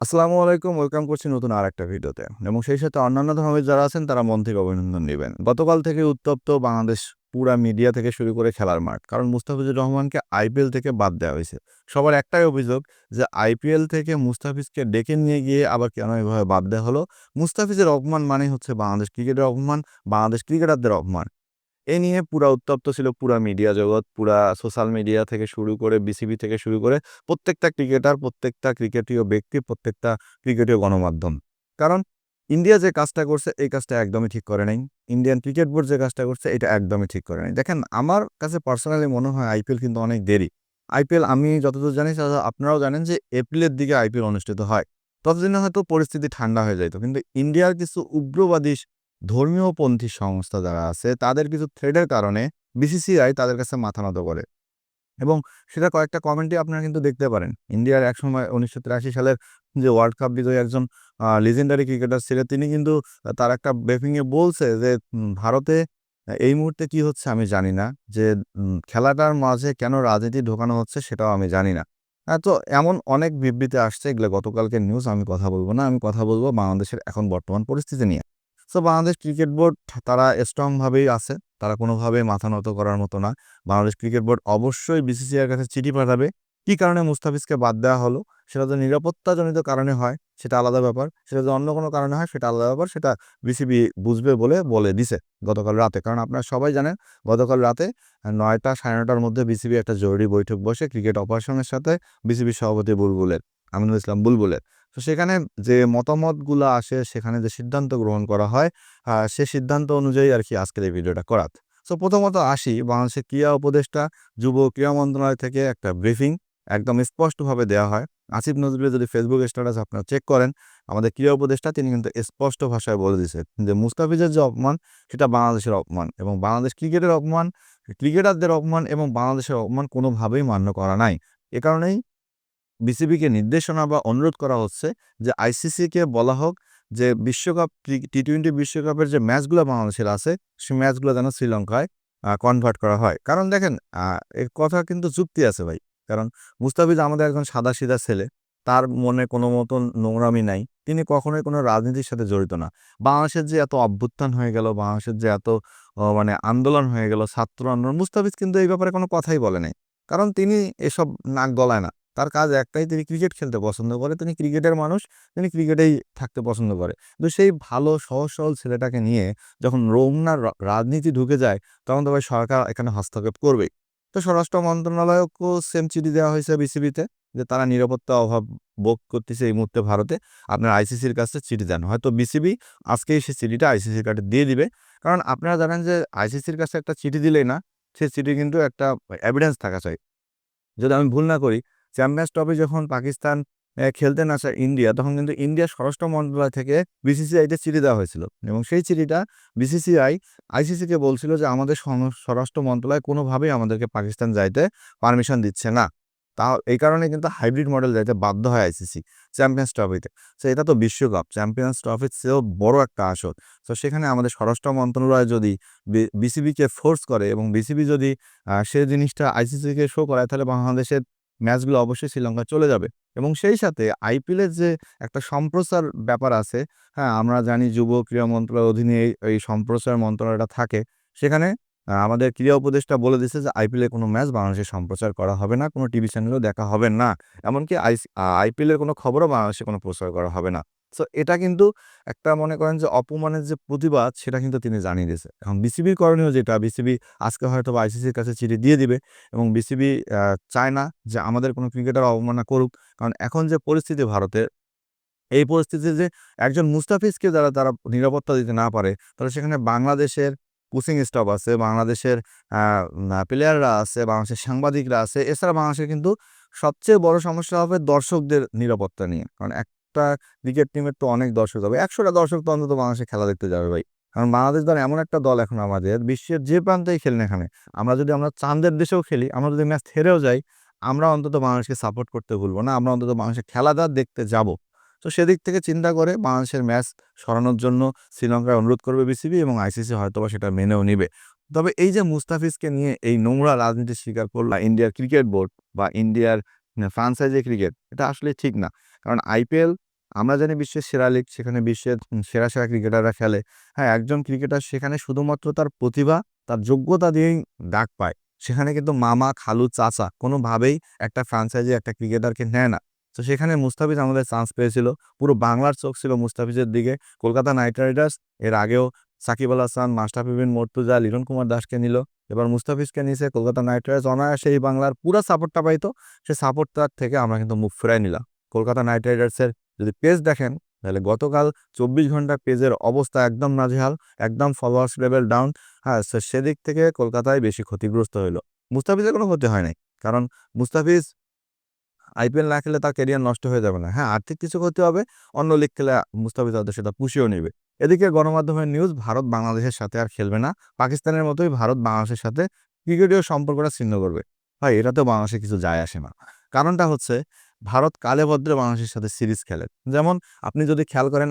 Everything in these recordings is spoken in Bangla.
আসসালামু আলাইকুম। ওয়েলকাম করছি নতুন আরেকটা ভিডিওতে এবং সেই সাথে অন্যান্য ধর্মের যারা আছেন তারা মন থেকে অভিনন্দন নিবেন। গতকাল থেকে উত্তপ্ত বাংলাদেশ পুরা মিডিয়া থেকে শুরু করে খেলার মাঠ। কারণ মুস্তাফিজুর রহমানকে আইপিএল থেকে বাদ দেওয়া হয়েছে। সবার একটাই অভিযোগ যে আইপিএল থেকে মুস্তাফিজকে ডেকে নিয়ে গিয়ে আবার কেন এভাবে বাদ দেওয়া হলো? মুস্তাফিজের অপমান মানেই হচ্ছে বাংলাদেশ ক্রিকেটের অপমান, বাংলাদেশ ক্রিকেটারদের অপমান। এ নিয়ে পুরা উত্তপ্ত ছিল পুরা মিডিয়া জগৎ, পুরা সোশ্যাল মিডিয়া থেকে শুরু করে বিসিবি থেকে শুরু করে প্রত্যেকটা ক্রিকেটার, প্রত্যেকটা ক্রিকেটীয় ব্যক্তি, প্রত্যেকটা ক্রিকেটীয় গণমাধ্যম। কারণ ইন্ডিয়া যে কাজটা করছে এই কাজটা একদমই ঠিক করে নাই। ইন্ডিয়ান ক্রিকেট বোর্ড যে কাজটা করছে এটা একদমই ঠিক করে নাই। দেখেন আমার কাছে পার্সোনালি মনে হয় আইপিএল কিন্তু অনেক দেরি। আইপিএল আমি যতদূর জানি আপনারাও জানেন যে এপ্রিলের দিকে আইপিএল অনুষ্ঠিত হয়। ততদিনে হয়তো পরিস্থিতি ঠান্ডা হয়ে যাইত। কিন্তু ইন্ডিয়ার কিছু উগ্রবাদী ধর্মীয়পন্থী সংস্থা যারা আছে তাদের কিছু থ্রেডের কারণে বিসিসিআই তাদের কাছে মাথা নত করে এবং সেটা কয়েকটা কমেন্টে আপনারা কিন্তু দেখতে পারেন। ইন্ডিয়ার একসময় ১৯৮৩ সালের যে ওয়ার্ল্ড কাপ বিজয়ী একজন লিজেন্ডারি ক্রিকেটার ছিলেন তিনি কিন্তু তার একটা ব্রিফিংয়ে বলছে যে ভারতে এই মুহূর্তে কি হচ্ছে আমি জানি না। যে খেলাটার মাঝে কেন রাজনীতি ঢোকানো হচ্ছে সেটাও আমি জানি না। তো এমন অনেক বিবৃতি আসছে, এগুলো গতকালকের নিউজ, আমি কথা বলব না। আমি কথা বলব বাংলাদেশের এখন বর্তমান পরিস্থিতি নিয়ে। সো বাংলাদেশ ক্রিকেট বোর্ড তারা স্ট্রং ভাবেই আছে। তারা কোনোভাবেই মাথা নত করার মতো না। বাংলাদেশ ক্রিকেট বোর্ড অবশ্যই বিসিসিআইয়ের কাছে চিঠি পাঠাবে। কি কারণে মুস্তাফিজকে বাদ দেওয়া হলো? সেটা যদি নিরাপত্তাজনিত কারণে হয় সেটা আলাদা ব্যাপার। সেটা যদি অন্য কোনো কারণে হয় সেটা আলাদা ব্যাপার। সেটা বিসিবি বুঝবে বলে দিছে গতকাল রাতে। কারণ আপনারা সবাই জানেন গতকাল রাতে ৯টা ৯:৩০টার মধ্যে বিসিবি একটা জরুরি বৈঠক বসে ক্রিকেট অপারেশনের সাথে বিসিবির সভাপতি আমিনুল ইসলাম বুলবুলের। তো সেখানে যে মতামতগুলা আসে, সেখানে যে সিদ্ধান্ত গ্রহণ করা হয়, সে সিদ্ধান্ত অনুযায়ী আরকি আজকের এই ভিডিওটা করা। সো প্রথমত আসি, বাংলাদেশের ক্রীড়া উপদেষ্টা যুব ক্রীড়া মন্ত্রণালয় থেকে একটা ব্রিফিং একদম স্পষ্টভাবে দেওয়া হয়। আসিফ নজরুলের যদি ফেসবুক স্ট্যাটাস আপনারা চেক করেন, আমাদের ক্রীড়া উপদেষ্টা তিনি কিন্তু স্পষ্ট ভাষায় বলে দিয়েছেন যে মুস্তাফিজের যে অপমান সেটা বাংলাদেশের অপমান এবং বাংলাদেশ ক্রিকেটের অপমান, ক্রিকেটারদের অপমান এবং বাংলাদেশের অপমান কোনোভাবেই মান্য করা নাই। এ কারণেই বিসিবিকে নির্দেশনা বা অনুরোধ করা হচ্ছে যে আইসিসিকে বলা হোক যে বিশ্বকাপ টি-টোয়েন্টি বিশ্বকাপের যে ম্যাচগুলো বাংলাদেশের আছে, সেই ম্যাচগুলো যেন শ্রীলঙ্কায় কনভার্ট করা হয়। কারণ দেখেন এর কথা কিন্তু যুক্তি আছে ভাই। কারণ মুস্তাফিজ আমাদের একজন সাদাসিধা ছেলে। তার মনে কোনো মতন নোংরামি নাই। তিনি কখনোই কোনো রাজনীতির সাথে জড়িত না। বাংলাদেশের যে এত অভ্যুত্থান হয়ে গেল, বাংলাদেশের যে এত মানে আন্দোলন হয়ে গেল, ছাত্র আন্দোলন, মুস্তাফিজ কিন্তু এই ব্যাপারে কোনো কথাই বলে নাই। কারণ তিনি এসব নাক গলায় না। তার কাজ একটাই, তিনি ক্রিকেট খেলতে পছন্দ করে। তিনি ক্রিকেটের মানুষ, তিনি ক্রিকেটেই থাকতে পছন্দ করে। তো সেই ভালো সহজ সরল ছেলেটাকে নিয়ে যখন রোমনার রাজনীতি ঢুকে যায়, তখন তো ভাই সরকার এখানে হস্তক্ষেপ করবেই। তো স্বরাষ্ট্র মন্ত্রণালয়কেও সেম চিঠি দেওয়া হয়েছে বিসিবিতে যে তারা নিরাপত্তা অভাব বোধ করতেছে এই মুহূর্তে ভারতে। আপনারা আইসিসির কাছে চিঠি দেন। হয়তো বিসিবি আজকেই সেই চিঠিটা আইসিসির কাছে দিয়ে দিবে। কারণ আপনারা জানেন যে আইসিসির কাছে একটা চিঠি দিলেই না, সেই চিঠি কিন্তু একটা এভিডেন্স থাকা চাই। যদি আমি ভুল না করি, চ্যাম্পিয়ন্স ট্রফি যখন পাকিস্তান খেলতে না চায় ইন্ডিয়া, তখন কিন্তু ইন্ডিয়ার স্বরাষ্ট্র মন্ত্রণালয় থেকে বিসিসিআইতে চিঠি দেওয়া হয়েছিল এবং সেই চিঠিটা বিসিসিআই আইসিসিকে বলছিল যে আমাদের স্বরাষ্ট্র মন্ত্রণালয় কোনোভাবেই আমাদেরকে পাকিস্তান যাইতে পারমিশন দিচ্ছে না। এই কারণে কিন্তু হাইব্রিড মডেল যাইতে বাধ্য হয় আইসিসি চ্যাম্পিয়ন্স ট্রফিতে। সো এটা তো বিশ্বকাপ, চ্যাম্পিয়ন্স ট্রফির চেয়েও বড় একটা আসর। সো সেখানে আমাদের স্বরাষ্ট্র মন্ত্রণালয় যদি বিসিবিকে ফোর্স করে এবং বিসিবি যদি সে জিনিসটা আইসিসিকে শো করায়, তাহলে বাংলাদেশের ম্যাচগুলো অবশ্যই শ্রীলঙ্কায় চলে যাবে এবং সেই সাথে আইপিএলের যে একটা সম্প্রচার ব্যাপার আছে, হ্যাঁ, আমরা জানি যুব ক্রীড়া মন্ত্রণালয়ের অধীনে এই সম্প্রচার মন্ত্রণালয়টা থাকে। সেখানে আমাদের ক্রীড়া উপদেষ্টা বলে দিয়েছে যে আইপিএলের কোনো ম্যাচ বাংলাদেশে সম্প্রচার করা হবে না, কোনো টিভি চ্যানেলেও দেখা হবে না। এমনকি আইপিএলের কোনো খবরও বাংলাদেশে কোনো প্রচার করা হবে না। সো এটা কিন্তু একটা মনে করেন যে অপমানের যে প্রতিবাদ, সেটা কিন্তু তিনি জানিয়ে দিয়েছে। এখন বিসিবির করণীয় যেটা, বিসিবি আজকে হয়তোবা আইসিসির কাছে চিঠি দিয়ে দিবে এবং বিসিবি চায় না যে আমাদের কোনো ক্রিকেটার অবমাননা করুক। কারণ এখন যে পরিস্থিতি ভারতের, এই পরিস্থিতিতে যে একজন মুস্তাফিজকে তারা নিরাপত্তা দিতে না পারে, তাহলে সেখানে বাংলাদেশের কোচিং স্টাফ আছে, বাংলাদেশের আ না প্লেয়াররা আছে, বাংলাদেশের সাংবাদিকরা আছে। এছাড়া বাংলাদেশের কিন্তু সবচেয়ে বড় সমস্যা হবে দর্শকদের নিরাপত্তা নিয়ে। কারণ একটা ক্রিকেট টিমের তো অনেক দর্শক যাবে। ১০০ টা দর্শক তো অন্তত বাংলাদেশে খেলা দেখতে যাবে ভাই। কারণ বাংলাদেশ দল এমন একটা দল এখন আমাদের, বিশ্বের যে প্রান্তেই খেলি না এখানে, আমরা চান্দের দেশেও খেলি, আমরা যদি ম্যাচ হেরেও যাই, আমরা অন্তত বাংলাদেশকে সাপোর্ট করতে ভুলব না। আমরা অন্তত বাংলাদেশের খেলাটা দেখতে যাবো। তো সেদিক থেকে চিন্তা করে বাংলাদেশের ম্যাচ সরানোর জন্য শ্রীলঙ্কায় অনুরোধ করবে বিসিবি এবং আইসিসি হয়তোবা সেটা মেনেও নিবে। তবে এই যে মুস্তাফিজকে নিয়ে এই নোংরা রাজনীতির শিকার করল ইন্ডিয়ার ক্রিকেট বোর্ড বা ইন্ডিয়ার ফ্রাঞ্চাইজি ক্রিকেট, এটা আসলে ঠিক না। কারণ আইপিএল আমরা জানি বিশ্বের সেরা লিগ, সেখানে বিশ্বের সেরা সেরা ক্রিকেটাররা খেলে। হ্যাঁ, একজন ক্রিকেটার সেখানে শুধুমাত্র তার প্রতিভা, তার যোগ্যতা দিয়েই ডাক পায়। সেখানে কিন্তু মামা, খালু, চাচা কোনোভাবেই একটা ফ্র্যাঞ্চাইজি একটা ক্রিকেটারকে নেয় না। তো সেখানে মুস্তাফিজ আমাদের চান্স পেয়েছিল। পুরো বাংলার চোখ ছিল মুস্তাফিজের দিকে। কলকাতা নাইট রাইডার্স এর আগেও সাকিব আল হাসান, মাশরাফি বিন মুর্তজা, লিটন কুমার দাসকে নিল। এবার মুস্তাফিজকে নিছে। কলকাতা নাইট রাইডার্স অনায়াসে এই বাংলার পুরা সাপোর্টটা পাইতো। সে সাপোর্টটার থেকে আমরা কিন্তু মুখ ফিরাই নিলাম। কলকাতা নাইট রাইডার্সের যদি পেজ দেখেন তাহলে গতকাল ২৪ ঘন্টা পেজের অবস্থা একদম নাজেহাল, একদম ফলোয়ার্স লেভেল ডাউন। হ্যাঁ, সেদিক থেকে কলকাতায় বেশি ক্ষতিগ্রস্ত হইল। মুস্তাফিজের কোনো ক্ষতি হয় নাই। কারণ মুস্তাফিজ আইপিএল না খেলে তার ক্যারিয়ার নষ্ট হয়ে যাবে না। হ্যাঁ, আর্থিক কিছু ক্ষতি হবে, অন্য লিগ খেলে মুস্তাফিজ হয়তো সেটা পুষিয়েও নেবে। এদিকে গণমাধ্যমের নিউজ ভারত বাংলাদেশের সাথে আর খেলবে না। পাকিস্তানের মতোই ভারত বাংলাদেশের সাথে ক্রিকেটীয় সম্পর্কটা ছিন্ন করবে। ভাই, এটাতেও বাংলাদেশে কিছু যায় আসে না। কারণটা হচ্ছে ভারত কালে ভদ্রে বাংলাদেশের সাথে সিরিজ খেলে। যেমন আপনি যদি খেয়াল করেন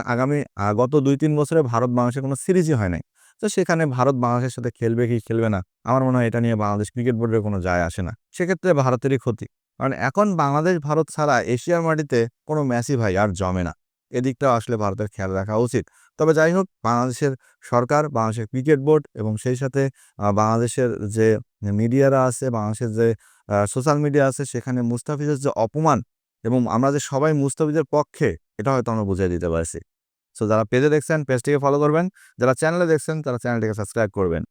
গত ২-৩ বছরে ভারত বাংলাদেশের কোনো সিরিজই হয় নাই। তো সেখানে ভারত বাংলাদেশের সাথে খেলবে কি খেলবে না, আমার মনে হয় এটা নিয়ে বাংলাদেশ ক্রিকেট বোর্ডের কোনো যায় আসে না। সেক্ষেত্রে ভারতেরই ক্ষতি। কারণ এখন বাংলাদেশ ভারত ছাড়া এশিয়ার মাটিতে কোনো ম্যাচই ভাই আর জমে না। এদিকটাও আসলে ভারতের খেয়াল রাখা উচিত। তবে যাই হোক, বাংলাদেশের সরকার, বাংলাদেশের ক্রিকেট বোর্ড এবং সেই সাথে বাংলাদেশের যে মিডিয়ারা আছে, বাংলাদেশের যে সোশ্যাল মিডিয়া আছে, সেখানে মুস্তাফিজের যে অপমান এবং আমরা যে সবাই মুস্তাফিজের পক্ষে, এটা হয়তো আমরা বুঝিয়ে দিতে পারছি। সো যারা পেজে দেখছেন পেজটিকে ফলো করবেন, যারা চ্যানেলে দেখছেন তারা চ্যানেলটিকে সাবস্ক্রাইব করবেন।